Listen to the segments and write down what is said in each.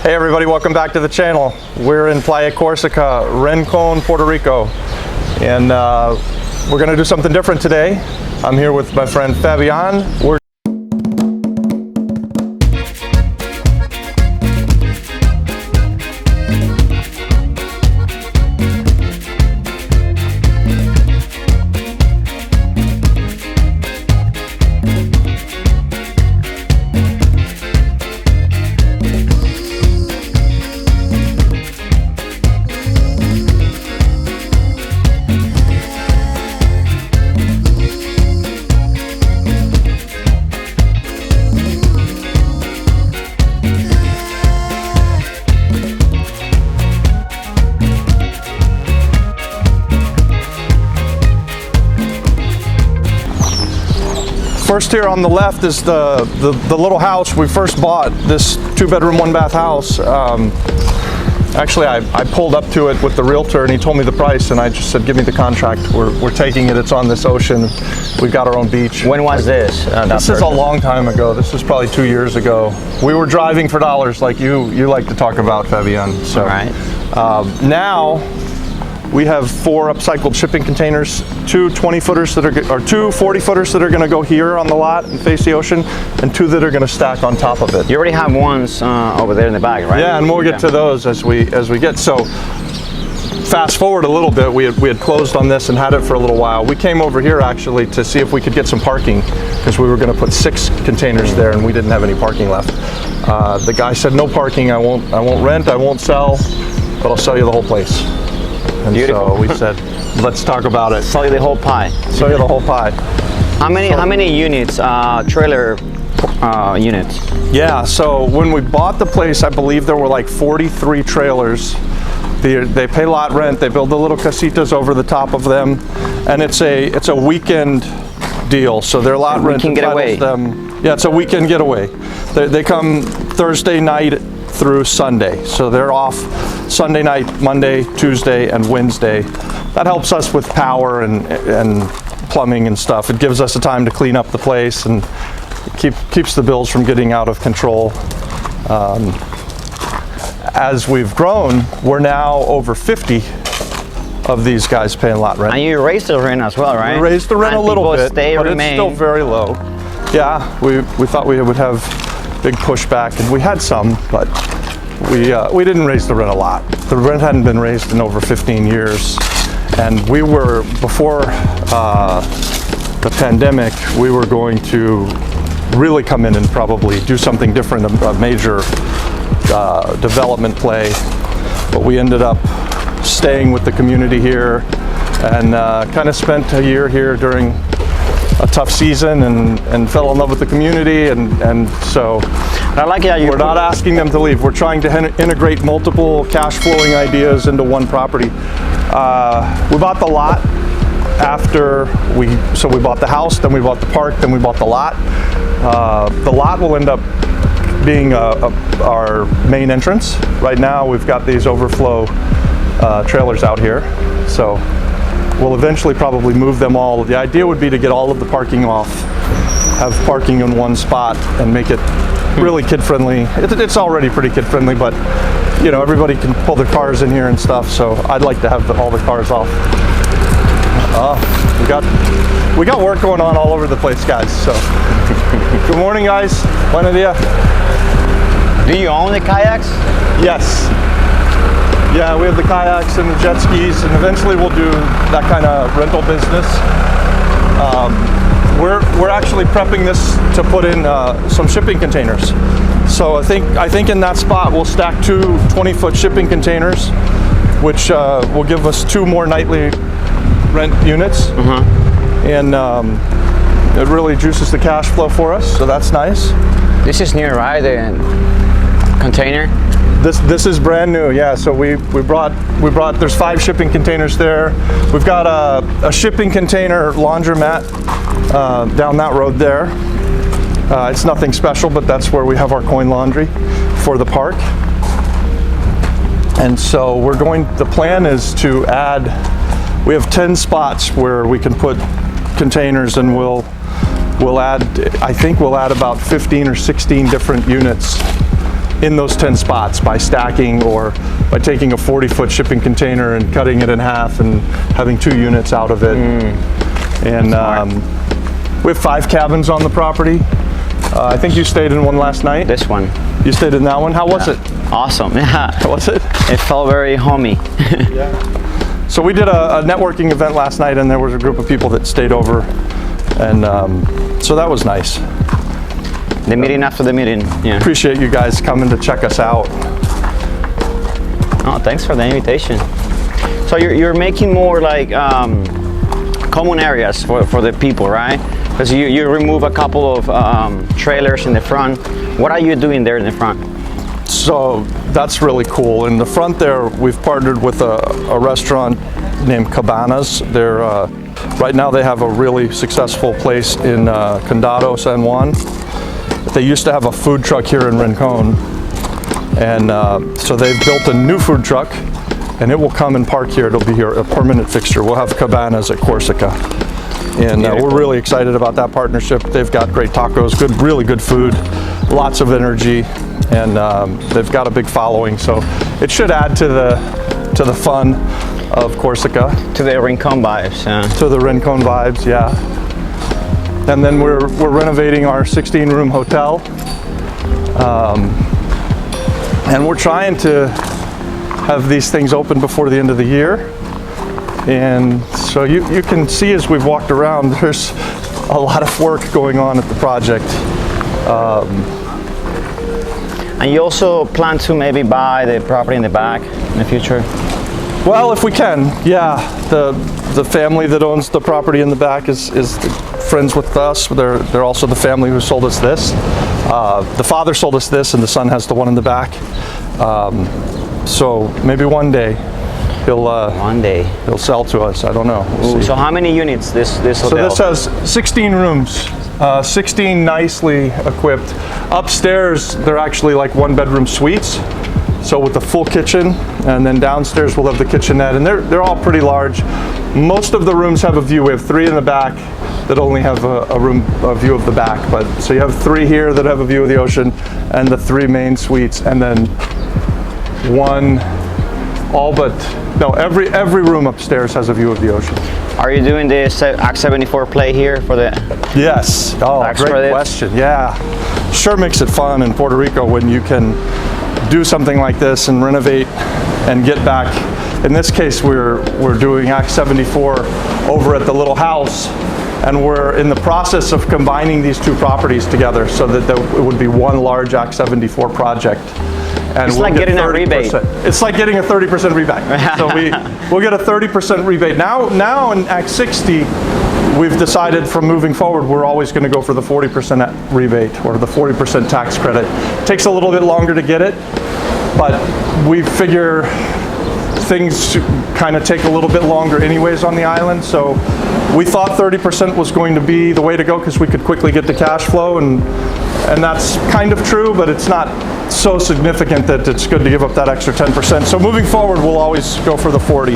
Hey everybody, welcome back to the channel. We're in Playa Corsica, Rincon, Puerto Rico. And we're gonna do something different today. I'm here with my friend Fabian. First here on the left is the little house we first bought, this 2-bedroom, 1-bath house. Actually, I pulled up to it with the realtor and he told me the price and I just said, give me the contract. We're taking it, it's on this ocean. We've got our own beach. When was this? This is a long time ago. This is probably 2 years ago. We were driving for dollars like you like to talk about, Fabian. So, all right. Now, we have 4 upcycled shipping containers, 2 20-footers that are, or 2 40-footers that are going to go here on the lot and face the ocean, and 2 that are going to stack on top of it. You already have ones over there in the back, right? Yeah, and we'll get to those as we get. So, fast forward a little bit, we had closed on this and had it for a little while. We came over here actually to see if we could get some parking because we were going to put 6 containers there and we didn't have any parking left. The guy said, no parking. I won't rent. I won't sell, but I'll sell you the whole place. And beautiful. So we said, let's talk about it. Sell you the whole pie. Sell you the whole pie. How many units, trailer units? Yeah, so when we bought the place, I believe there were like 43 trailers. They pay lot rent, they build the little casitas over the top of them, and it's a weekend deal. So their lot rent entitles them. Yeah, it's a weekend getaway. They come Thursday night through Sunday. So they're off Sunday night, Monday, Tuesday, and Wednesday. That helps us with power and plumbing and stuff. It gives us the time to clean up the place and keeps the bills from getting out of control. As we've grown, we're now over 50 of these guys paying lot rent. And you raised the rent as well, right? We raised the rent a little bit, but remain. It's still very low. Yeah, we thought we would have big pushback, and we had some, but we didn't raise the rent a lot. The rent hadn't been raised in over 15 years, and we were, before the pandemic, we were going to really come in and probably do something different, a major development play, but we ended up staying with the community here and kind of spent a year here during a tough season and fell in love with the community, and so I like how we're not asking them to leave. We're trying to integrate multiple cash flowing ideas into one property. We bought the lot after we bought the house, then we bought the park, then we bought the lot. The lot will end up being our main entrance. Right now we've got these overflow trailers out here, so we'll eventually probably move them all. The idea would be to get all of the parking off, have parking in one spot, and make it really kid-friendly. It's already pretty kid-friendly, but you know, everybody can pull their cars in here and stuff, so I'd like to have all the cars off. We got work going on all over the place, guys, so. Good morning, guys. Buenos dias. Do you own the kayaks? Yes. Yeah, we have the kayaks and the jet skis, and eventually we'll do that kind of rental business. We're actually prepping this to put in some shipping containers. So I think in that spot we'll stack 2 20-foot shipping containers, which will give us 2 more nightly rent units, and it really juices the cash flow for us. So that's nice. This is new, right? The container. This is brand new, yeah. So we brought. There's 5 shipping containers there. We've got a shipping container laundromat down that road there. It's nothing special, but that's where we have our coin laundry for the park. And so the plan is to add. We have 10 spots where we can put containers, and we'll add. I think we'll add about 15 or 16 different units in those 10 spots by stacking or by taking a 40-foot shipping container and cutting it in half and having 2 units out of it. And we have 5 cabins on the property. I think you stayed in one last night. This one. You stayed in that one. How was it? Awesome. Yeah. How was it? It felt very homey. So we did a networking event last night, and there was a group of people that stayed over, and so that was nice. The meeting after the meeting. Yeah. Appreciate you guys coming to check us out. Oh, thanks for the invitation. So you're making more like common areas for the people, right? Because you remove a couple of trailers in the front. What are you doing there in the front? So that's really cool. In the front there, we've partnered with a restaurant named Cabanas. They're right now they have a really successful place in Condado, San Juan. They used to have a food truck here in Rincon, and so they've built a new food truck, and it will come and park here. It'll be here, a permanent fixture. We'll have Cabanas at Corsica. And we're really excited about that partnership. They've got great tacos, really good food, lots of energy, and they've got a big following. So it should add to the fun of Corsica. To the Rincon vibes. To the Rincon vibes, yeah. And then we're renovating our 16-room hotel, and we're trying to have these things open before the end of the year. And so you can see as we've walked around, there's a lot of work going on at the project. And you also plan to maybe buy the property in the back in the future? Well, if we can, yeah. The family that owns the property in the back is friends with us. They're also the family who sold us this. The father sold us this, and the son has the one in the back. So maybe one day he'll sell to us. I don't know. We'll see. So how many units this hotel? So this has 16 rooms, 16 nicely equipped. Upstairs, they're actually like 1-bedroom suites. So with the full kitchen, and then downstairs we'll have the kitchenette, and they're all pretty large. Most of the rooms have a view. We have 3 in the back that only have a view of the back. But so you have 3 here that have a view of the ocean, and the 3 main suites, and then every room upstairs has a view of the ocean. Are you doing the Act 74 play here for the? Yes. Oh, great credits? question. Yeah, sure makes it fun in Puerto Rico when you can do something like this and renovate and get back. In this case, we're doing Act 74 over at the little house, and we're in the process of combining these 2 properties together so that it would be one large Act 74 project. And it's like getting a rebate. It's like getting a 30% rebate. So we'll get a 30% rebate. Now in Act 60, we've decided from moving forward, we're always going to go for the 40% rebate or the 40% tax credit. Takes a little bit longer to get it, but we figure things kind of take a little bit longer anyways on the island. So we thought 30% was going to be the way to go because we could quickly get the cash flow, and that's kind of true, but it's not so significant that it's good to give up that extra 10%. So moving forward, we'll always go for the 40.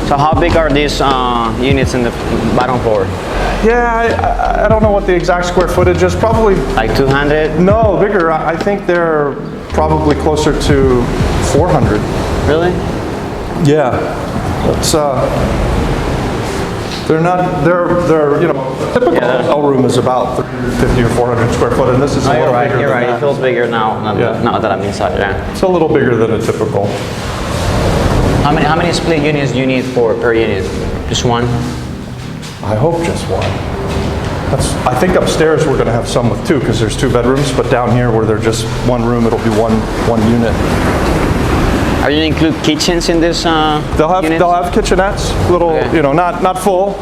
So how big are these units in the bottom floor? Yeah, I don't know what the exact square footage is. Probably like 200? No, bigger. I think they're probably closer to 400. Really? Yeah. It's they're you know, typical hotel room is about 350 or 400 square foot, and this is a little bigger. You're right. It feels bigger now. Now that I'm inside. Yeah. It's a little bigger than a typical. How many split units do you need per unit? Just one? I hope just one. I think upstairs we're going to have some with 2 because there's 2 bedrooms, but down here where they're just 1 room, it'll be one unit. Are you going to include kitchens in this? They'll have kitchenettes, little, you know, not full,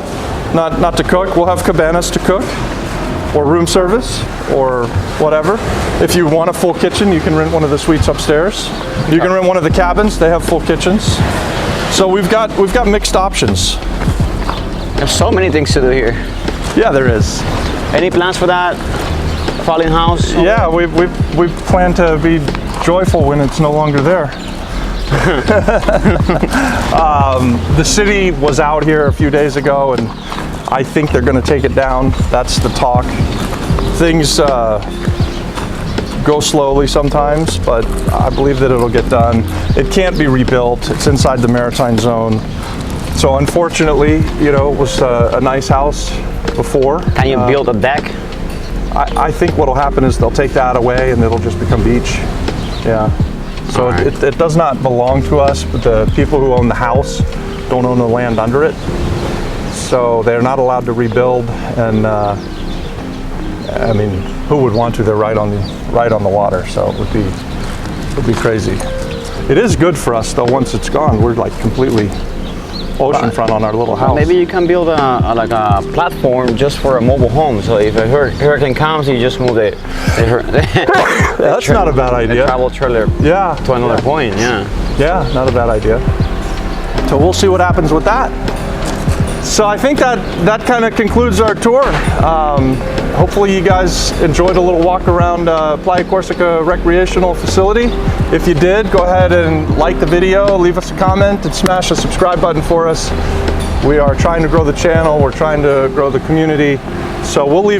not to cook. We'll have cabanas to cook, or room service, or whatever. If you want a full kitchen, you can rent one of the suites upstairs. You can rent one of the cabins. They have full kitchens. So we've got mixed options. There's so many things to do here. Yeah, there is. Any plans for that falling house? Yeah, we plan to be joyful when it's no longer there. The city was out here a few days ago, and I think they're going to take it down. That's the talk. things go slowly sometimes, but I believe that it'll get done. It can't be rebuilt. It's inside the maritime zone. So unfortunately, you know, it was a nice house before. Can you build a deck? I think what'll happen is they'll take that away and it'll just become beach. Yeah. So All right. it does not belong to us, but the people who own the house don't own the land under it. So they're not allowed to rebuild, and I mean, who would want to? They're right on the water, so it would be crazy. It is good for us though. Once it's gone, we're like completely oceanfront on our little house. Maybe you can build like a platform just for a mobile home. So if a hurricane comes, you just move the That's not a bad idea. The travel trailer Yeah. to another point. Yeah. Yeah, not a bad idea. So we'll see what happens with that. So I think that kind of concludes our tour. Hopefully you guys enjoyed a little walk around Playa Corsica recreational facility. If you did, go ahead and like the video, leave us a comment, and smash the subscribe button for us. We are trying to grow the channel, we're trying to grow the community. So we'll leave